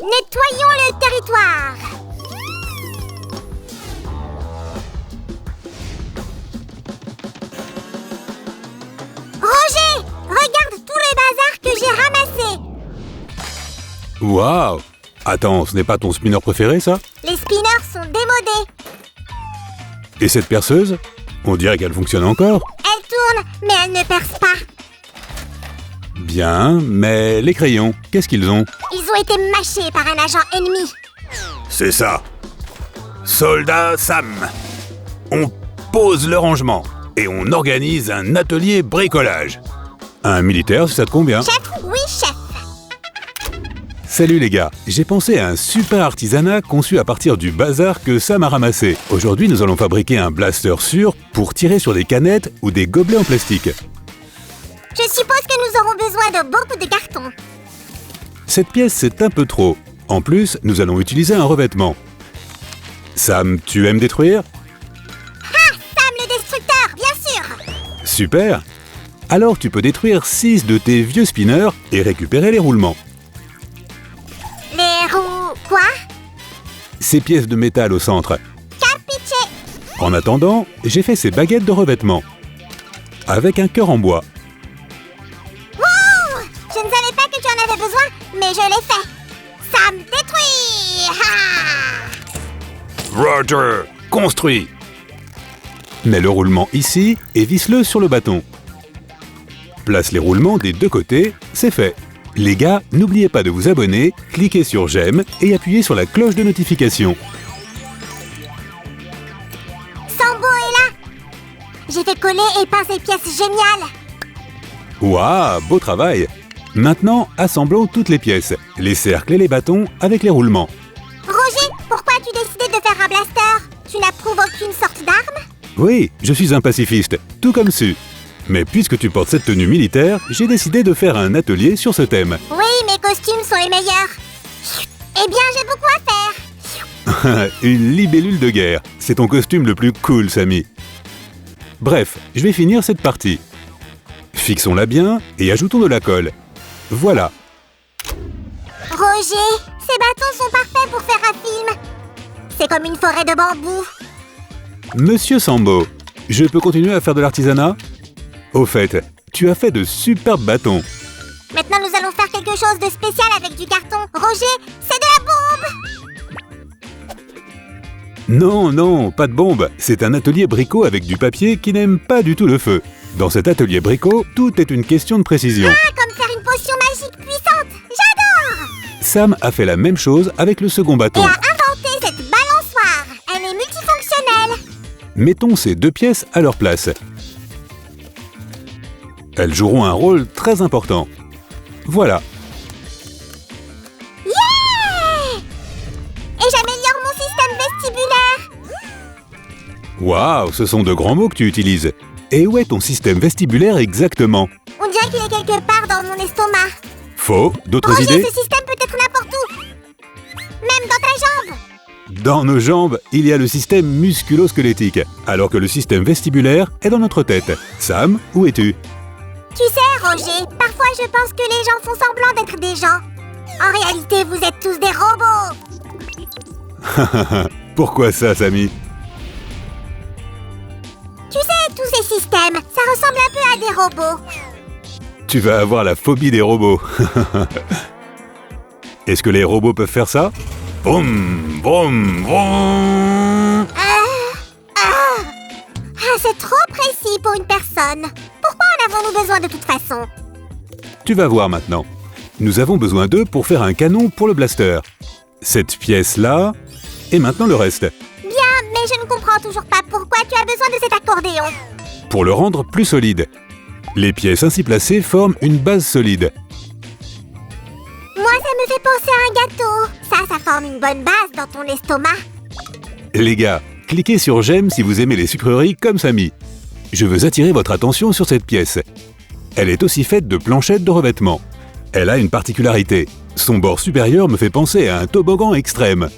Nettoyons le territoire. Roger, regarde tout le bazar que j'ai ramassé. Waouh! Attends, ce n'est pas ton spinner préféré, ça? Les spinners sont démodés. Et cette perceuse? On dirait qu'elle fonctionne encore. Elle tourne, mais elle ne perce pas. Bien, mais les crayons, qu'est-ce qu'ils ont? Ils ont été mâchés par un agent ennemi. C'est ça. Soldat Sam. On pose le rangement et on organise un atelier bricolage. Un militaire, si ça te convient. Chef, oui, chef. Salut les gars, j'ai pensé à un super artisanat conçu à partir du bazar que Sam a ramassé. Aujourd'hui, nous allons fabriquer un blaster sûr pour tirer sur des canettes ou des gobelets en plastique. Je suppose que nous aurons besoin de beaucoup de cartons. Cette pièce, c'est un peu trop. En plus, nous allons utiliser un revêtement. Sam, tu aimes détruire? Ah, Sam le destructeur, bien sûr. Super! Alors tu peux détruire 6 de tes vieux spinners et récupérer les roulements. Les roues... quoi? Ces pièces de métal au centre. Capiché. En attendant, j'ai fait ces baguettes de revêtement. Avec un cœur en bois. Wow! Je ne savais pas que tu en avais besoin, mais je l'ai fait. Sam détruit. Ha! Roger! Construit! Mets le roulement ici et visse-le sur le bâton. Place les roulements des deux côtés, c'est fait. Les gars, n'oubliez pas de vous abonner, cliquez sur j'aime et appuyez sur la cloche de notification. Sambo est là. J'ai fait coller et peint ces pièces géniales. Waouh, beau travail! Maintenant, assemblons toutes les pièces, les cercles et les bâtons avec les roulements. Roger, pourquoi as-tu décidé de faire un blaster? Tu n'approuves aucune sorte d'arme? Oui, je suis un pacifiste, tout comme Su. Mais puisque tu portes cette tenue militaire, j'ai décidé de faire un atelier sur ce thème. Oui, mes costumes sont les meilleurs. Eh bien, j'ai beaucoup à faire. Une libellule de guerre, c'est ton costume le plus cool, Samy. Bref, je vais finir cette partie. Fixons-la bien et ajoutons de la colle. Voilà. Roger, ces bâtons sont parfaits pour faire un film. C'est comme une forêt de bambou. Monsieur Sambo, je peux continuer à faire de l'artisanat? Au fait, tu as fait de superbes bâtons. Maintenant, nous allons faire quelque chose de spécial avec du carton. Roger, c'est de la bombe! Non, non, pas de bombe. C'est un atelier bricot avec du papier qui n'aime pas du tout le feu. Dans cet atelier bricot, tout est une question de précision. Ah, comme faire une potion magique puissante. J'adore! Sam a fait la même chose avec le second Et bâton. a inventé cette balançoire. Elle est multifonctionnelle. Mettons ces deux pièces à leur place. Elles joueront un rôle très important. Voilà. Yeah! Et j'améliore mon système vestibulaire. Waouh, ce sont de grands mots que tu utilises. Et où est ton système vestibulaire exactement? On dirait qu'il est quelque part dans mon estomac. Faux, d'autres Roger, idées? ce système peut être n'importe où. Même dans ta jambe. Dans nos jambes, il y a le système musculo-squelettique, alors que le système vestibulaire est dans notre tête. Sam, où es-tu? Tu sais, Roger, parfois je pense que les gens font semblant d'être des gens. En réalité, vous êtes tous des robots. Pourquoi ça, Samy? Tu sais, tous ces systèmes, ça ressemble un peu à des robots. Tu vas avoir la phobie des robots. Est-ce que les robots peuvent faire ça? Vroom, vroom, vroom. C'est trop précis pour une personne. Pourquoi en avons-nous besoin de toute façon? Tu vas voir maintenant. Nous avons besoin d'eux pour faire un canon pour le blaster. Cette pièce-là, et maintenant le reste. Bien, mais je ne comprends toujours pas pourquoi tu as besoin de cet accordéon. Pour le rendre plus solide. Les pièces ainsi placées forment une base solide. Moi, ça me fait penser à un gâteau. Ça forme une bonne base dans ton estomac. Les gars, cliquez sur j'aime si vous aimez les sucreries comme Samy. Je veux attirer votre attention sur cette pièce. Elle est aussi faite de planchettes de revêtement. Elle a une particularité. Son bord supérieur me fait penser à un toboggan extrême.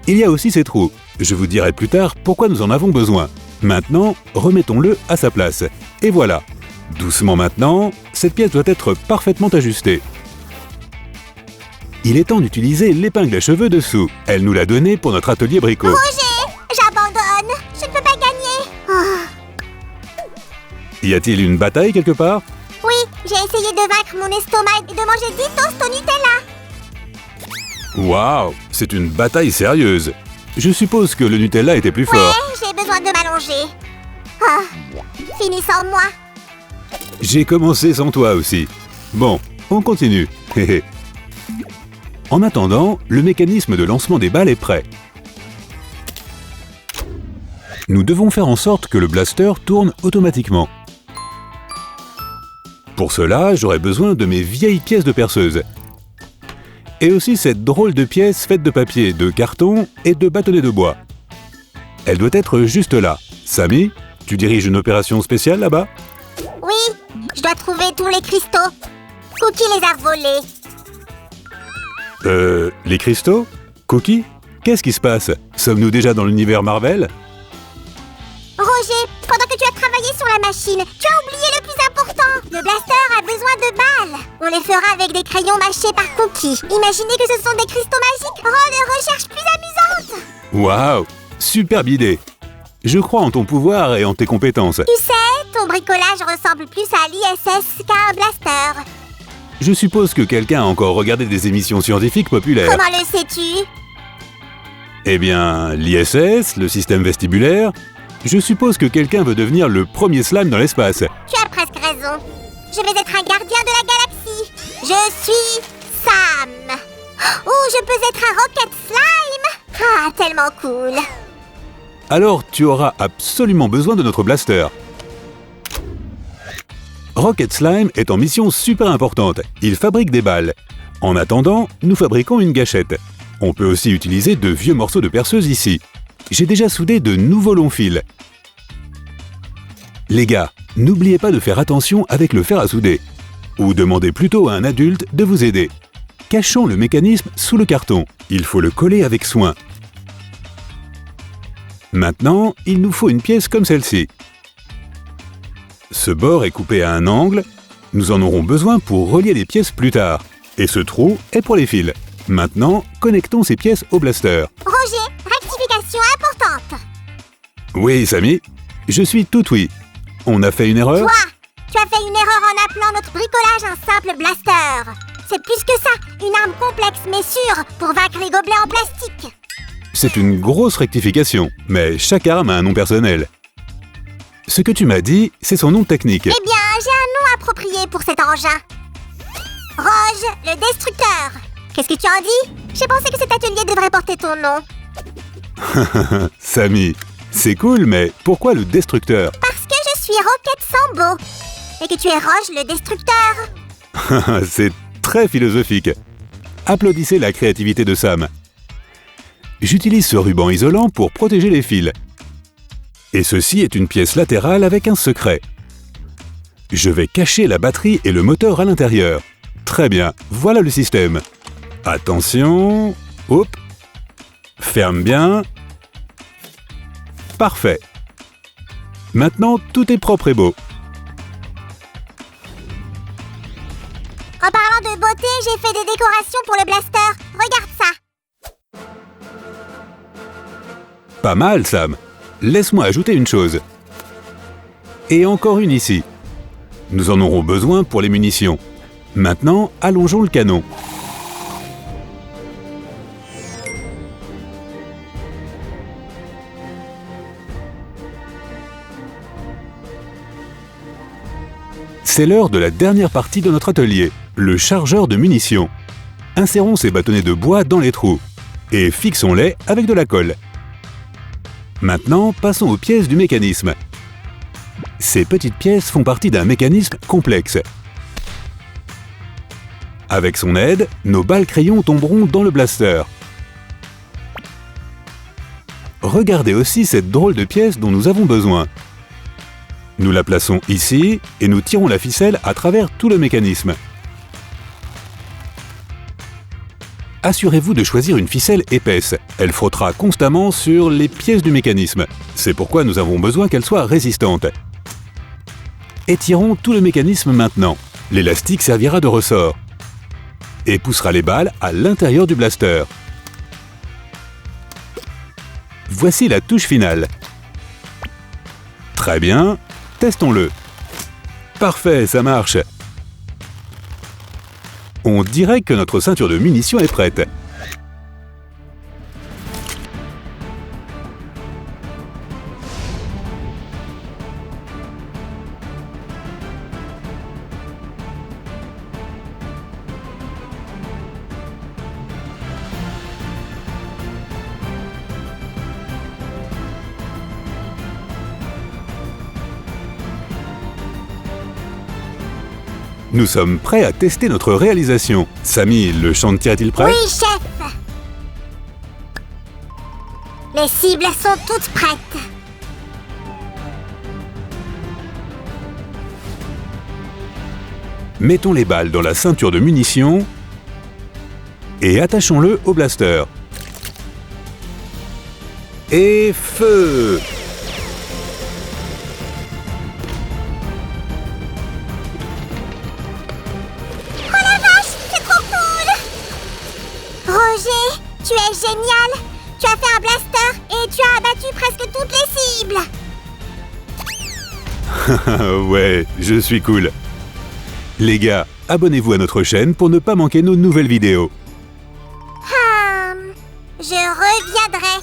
Il y a aussi ces trous. Je vous dirai plus tard pourquoi nous en avons besoin. Maintenant, remettons-le à sa place. Et voilà. Doucement maintenant, cette pièce doit être parfaitement ajustée. Il est temps d'utiliser l'épingle à cheveux dessous. Elle nous l'a donnée pour notre atelier bricot. Roger, j'abandonne. Je ne peux pas gagner. Y a-t-il une bataille quelque part? Oui, j'ai essayé de vaincre mon estomac et de manger 10 toasts au Nutella. Waouh, c'est une bataille sérieuse. Je suppose que le Nutella était plus fort. Ouais, j'ai besoin de m'allonger. Finis sans moi. J'ai commencé sans toi aussi. Bon, on continue. En attendant, le mécanisme de lancement des balles est prêt. Nous devons faire en sorte que le blaster tourne automatiquement. Pour cela, j'aurai besoin de mes vieilles pièces de perceuse. Et aussi cette drôle de pièce faite de papier, de carton et de bâtonnets de bois. Elle doit être juste là. Samy, tu diriges une opération spéciale là-bas? Oui, je dois trouver tous les cristaux. Cookie les a volés. Les cristaux? Cookie? Qu'est-ce qui se passe? Sommes-nous déjà dans l'univers Marvel? Roger, pendant que tu as travaillé sur la machine, tu as oublié le plus important. Le blaster a besoin de balles. On les fera avec des crayons mâchés par Cookie. Imaginez que ce sont des cristaux magiques. Rend les recherches plus amusantes. Waouh! Superbe idée! Je crois en ton pouvoir et en tes compétences. Tu sais, ton bricolage ressemble plus à l'ISS qu'à un blaster. Je suppose que quelqu'un a encore regardé des émissions scientifiques populaires. Comment le sais-tu? Eh bien, l'ISS, le système vestibulaire... Je suppose que quelqu'un veut devenir le premier slime dans l'espace. Tu as presque raison. Je vais être un gardien de la galaxie. Je suis Sam. Ou je peux être un Rocket Slime. Ah, tellement cool. Alors, tu auras absolument besoin de notre blaster. Rocket Slime est en mission super importante. Il fabrique des balles. En attendant, nous fabriquons une gâchette. On peut aussi utiliser de vieux morceaux de perceuse ici. J'ai déjà soudé de nouveaux longs fils. Les gars, n'oubliez pas de faire attention avec le fer à souder. Ou demandez plutôt à un adulte de vous aider. Cachons le mécanisme sous le carton. Il faut le coller avec soin. Maintenant, il nous faut une pièce comme celle-ci. Ce bord est coupé à un angle. Nous en aurons besoin pour relier les pièces plus tard. Et ce trou est pour les fils. Maintenant, connectons ces pièces au blaster. Roger, rectification importante. Oui, Samy, je suis tout oui. On a fait une erreur? Toi, tu as fait une erreur en appelant notre bricolage un simple blaster. C'est plus que ça, une arme complexe mais sûre pour vaincre les gobelets en plastique. C'est une grosse rectification, mais chaque arme a un nom personnel. Ce que tu m'as dit, c'est son nom technique. Eh bien, j'ai un nom approprié pour cet engin. Roge, le destructeur. Qu'est-ce que tu en dis? J'ai pensé que cet atelier devrait porter ton nom. Samy, c'est cool, mais pourquoi le destructeur? Parce que je suis Rocket Sambo. Et que tu es Roge, le destructeur. C'est très philosophique. Applaudissez la créativité de Sam. J'utilise ce ruban isolant pour protéger les fils. Et ceci est une pièce latérale avec un secret. Je vais cacher la batterie et le moteur à l'intérieur. Très bien, voilà le système. Attention, hop, ferme bien. Parfait. Maintenant, tout est propre et beau. En parlant de beauté, j'ai fait des décorations pour le blaster. Regarde ça. Pas mal, Sam. Laisse-moi ajouter une chose. Et encore une ici. Nous en aurons besoin pour les munitions. Maintenant, allongeons le canon. C'est l'heure de la dernière partie de notre atelier, le chargeur de munitions. Insérons ces bâtonnets de bois dans les trous et fixons-les avec de la colle. Maintenant, passons aux pièces du mécanisme. Ces petites pièces font partie d'un mécanisme complexe. Avec son aide, nos balles crayons tomberont dans le blaster. Regardez aussi cette drôle de pièce dont nous avons besoin. Nous la plaçons ici et nous tirons la ficelle à travers tout le mécanisme. Assurez-vous de choisir une ficelle épaisse. Elle frottera constamment sur les pièces du mécanisme. C'est pourquoi nous avons besoin qu'elle soit résistante. Étirons tout le mécanisme maintenant. L'élastique servira de ressort. et poussera les balles à l'intérieur du blaster. Voici la touche finale. Très bien, testons-le. Parfait, ça marche. On dirait que notre ceinture de munitions est prête. Nous sommes prêts à tester notre réalisation. Samy, le champ de tir est-il prêt? Oui, chef. Les cibles sont toutes prêtes. Mettons les balles dans la ceinture de munitions et attachons-le au blaster. Et feu! Roger, tu es génial. Tu as fait un blaster et tu as abattu presque toutes les cibles. Ouais, je suis cool. Les gars, abonnez-vous à notre chaîne pour ne pas manquer nos nouvelles vidéos. Je reviendrai.